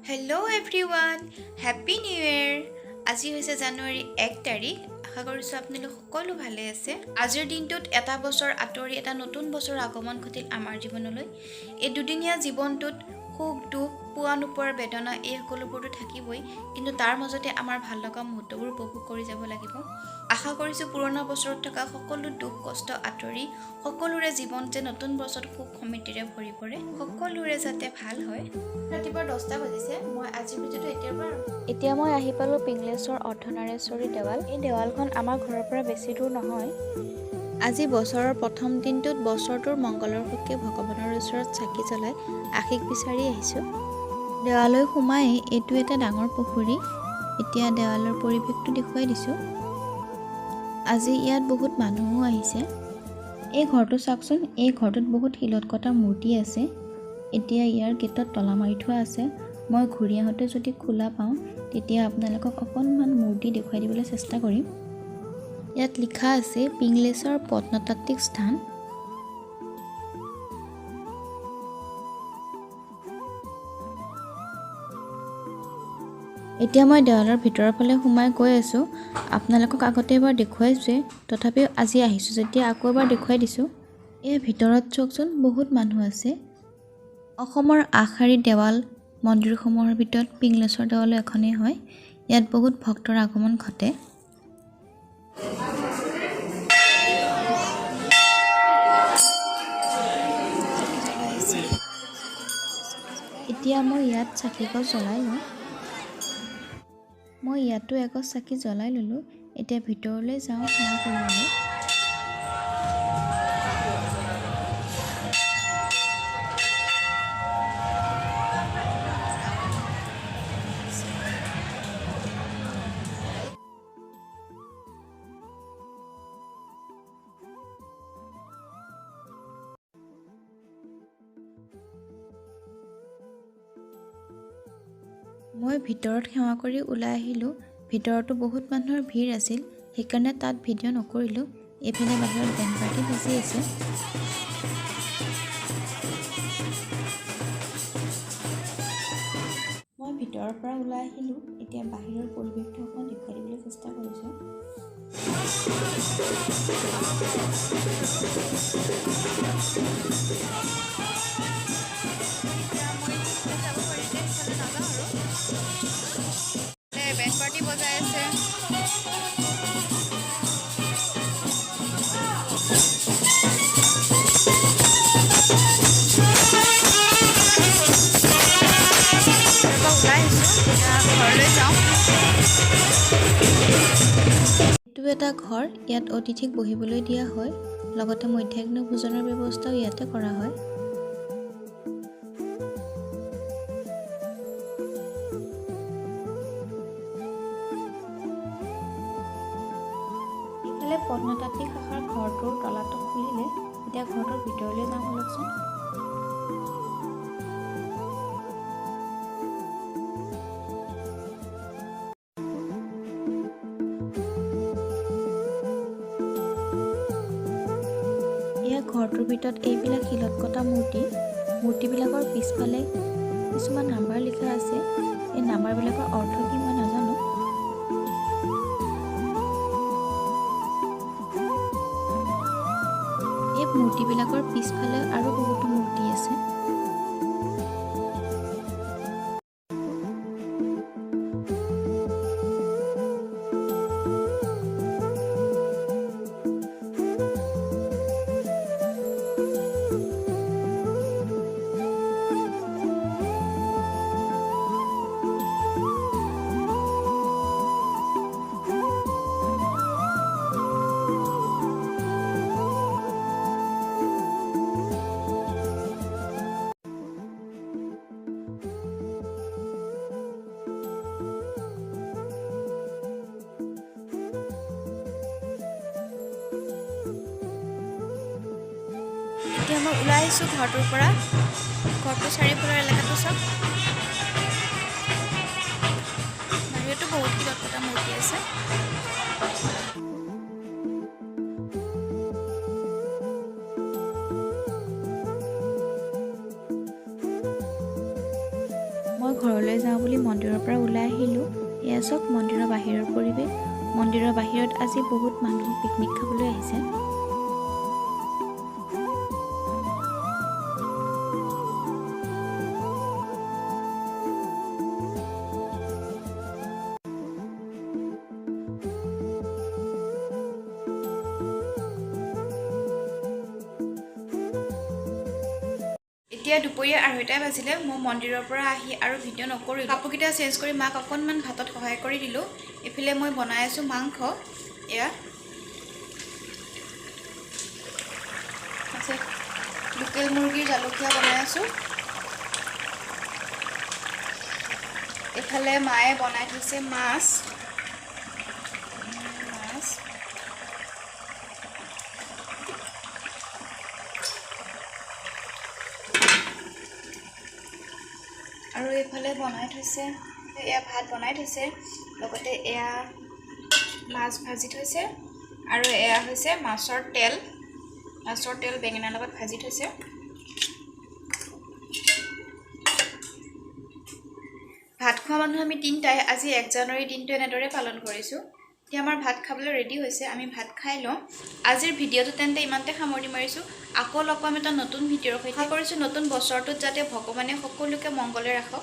Hello' everyone, happy new year. আজি হৈছে জানুৱাৰী 1 তাৰিখ। আশা কৰিছোঁ আপোনালোক সকলো ভালে আছে। আজিৰ দিনটোত এটা বছৰ আঁতৰি এটা নতুন বছৰৰ আগমন ঘটিল আমাৰ জীৱনলৈ। এই দুদিনীয়া জীৱনটোত সুখ দুখ পোৱা নোপোৱাৰ বেদনা এই সকলোবোৰতো থাকিবই, কিন্তু তাৰ মাজতে আমাৰ ভাল লগা মুহূৰ্তবোৰ উপভোগ কৰি যাব লাগিব। আশা কৰিছোঁ পুৰণা বছৰত থকা সকলো দুখ কষ্ট আঁতৰি সকলোৰে জীৱন যে নতুন বছৰত সুখ সমৃদ্ধিৰে ভৰি পৰে, সকলোৰে যাতে ভাল হয়। ৰাতিপুৱা 10টা বাজিছে। মই আজিৰ ভিডিঅ'টো এতিয়া মই আহি পালোঁ পিংলেশ্বৰ অৰ্ধনাৰেশ্বৰী দেৱাল। এই দেৱালখন আমাৰ ঘৰৰ পৰা বেছি দূৰ নহয়। আজি বছৰৰ প্ৰথম দিনটোত বছৰটোৰ মংগলৰ হকে ভগৱানৰ ওচৰত চাকি জ্বলাই আশীষ বিচাৰি আহিছোঁ। দেৱালয় সোমাই এইটো এটা ডাঙৰ পুখুৰী। এতিয়া দেৱালৰ পৰিৱেশটো দেখুৱাই দিছোঁ। আজি ইয়াত বহুত মানুহো আহিছে। এই ঘৰটো চাওকচোন, এই ঘৰটোত বহুত শিলত কটা মূৰ্তি আছে। এতিয়া ইয়াৰ গেটত তলা মাৰি থোৱা আছে। মই ঘূৰি আহোঁতে যদি খোলা পাওঁ তেতিয়া আপোনালোকক অকণমান মূৰ্তি দেখুৱাই দিবলৈ চেষ্টা কৰিম। ইয়াত লিখা আছে পিংলেশ্বৰ প্ৰত্নতাত্ত্বিক স্থান। এতিয়া মই দেৱালৰ ভিতৰৰ ফালে সোমাই গৈ আছোঁ। আপোনালোকক আগতে এবাৰ দেখুৱাইছোৱে, তথাপিও আজি আহিছোঁ যেতিয়া আকৌ এবাৰ দেখুৱাই দিছোঁ। এই ভিতৰত চাওকচোন, বহুত মানুহ আছে। অসমৰ আগশাৰীৰ দেৱাল মন্দিৰসমূহৰ ভিতৰত পিংলেশ্বৰ দেৱালো এখনেই হয়। ইয়াত বহুত ভক্তৰ আগমন ঘটে। এতিয়া মই ইয়াত চাকিগছ জ্বলাই লওঁ। মই ইয়াতো এগছ চাকি জ্বলাই ল'লোঁ। এতিয়া ভিতৰলৈ যাওঁ সেৱা কৰিবলৈ। মই ভিতৰত সেৱা কৰি ওলাই আহিলোঁ। ভিতৰতো বহুত মানুহৰ ভিৰ আছিল, সেইকাৰণে তাত ভিডিঅ' নকৰিলোঁ। এইফালে বাহিৰত বেণ্ড পাৰ্টি বাজি আছে। মই ভিতৰৰ পৰা ওলাই আহিলোঁ। এতিয়া বাহিৰৰ পৰিৱেশটো অকণমান দেখুৱাই দিবলৈ চেষ্টা কৰিছোঁ। বেণ্ড পাৰ্টি বজাই আছে। ঘৰলৈ যাওঁ। এইটো এটা ঘৰ। ইয়াত অতিথিক বহিবলৈ দিয়া হয়। লগতে মধ্যাহ্ন ভোজনৰ ব্যৱস্থাও ইয়াতে কৰা হয়। ইফালে প্ৰত্নতাত্ত্বিক শাখাৰ ঘৰটোৰ তলাটো খুলিলে। এতিয়া ঘৰটোৰ ভিতৰলৈ যাওঁ বলকচোন। এয়া ঘৰটোৰ ভিতৰত এইবিলাক শিলত কটা মূৰ্তিবিলাকৰ পিছফালে কিছুমান নাম্বাৰ লিখা আছে। এই নাম্বাৰবিলাকৰ অৰ্থ কি মই নাজানো। এই মূৰ্তিবিলাকৰ পিছফালে আৰু বহুতো মূৰ্তি আছে। এতিয়া মই ওলাই আহিছোঁ ঘৰটোৰ পৰা। ঘৰটোৰ চাৰিওফালৰ এলেকাটো চাওক। বাহিৰতো বহুত শিলত কটা মূৰ্তি আছে। মই মই ঘৰলৈ যাওঁ বুলি মন্দিৰৰ পৰা ওলাই আহিলোঁ। এয়া চাওক মন্দিৰৰ বাহিৰৰ পৰিৱেশ। মন্দিৰৰ বাহিৰত আজি বহুত মানুহ পিকনিক খাবলৈ আহিছে। এতিয়া দুপৰীয়া 2:30 বাজিলে। মই মন্দিৰৰ পৰা আহি আৰু ভিডিঅ' নকৰিলোঁ। কাপোৰকেইটা চেঞ্জ কৰি মাক অকণমান ভাতত সহায় কৰি দিলোঁ। এইফালে মই বনাই আছোঁ মাংস। এয়া লোকেল মুৰ্গীৰ জালুকীয়া বনাই আছোঁ। এইফালে মায়ে বনাই থৈছে মাছ। আৰু এইফালে বনাই থৈছে, এয়া ভাত বনাই থৈছে, লগতে এয়া মাছ ভাজি থৈছে, আৰু এয়া হৈছে মাছৰ তেল বেঙেনাৰ লগত ভাজি থৈছে। ভাত খোৱা মানুহ আমি 3টাই। আজি 1 জানুৱাৰী দিনটো এনেদৰে পালন কৰিছোঁ। এতিয়া আমাৰ ভাত খাবলৈ ৰেডি হৈছে, আমি ভাত খাই লওঁ। আজিৰ ভিডিঅ'টো তেন্তে ইমানতে সামৰণি মাৰিছোঁ। আকৌ লগ পাম এটা নতুন ভিডিঅ'ৰ সৈতে। আশা কৰিছোঁ নতুন বছৰটোত যাতে ভগৱানে সকলোকে মংগলে ৰাখক।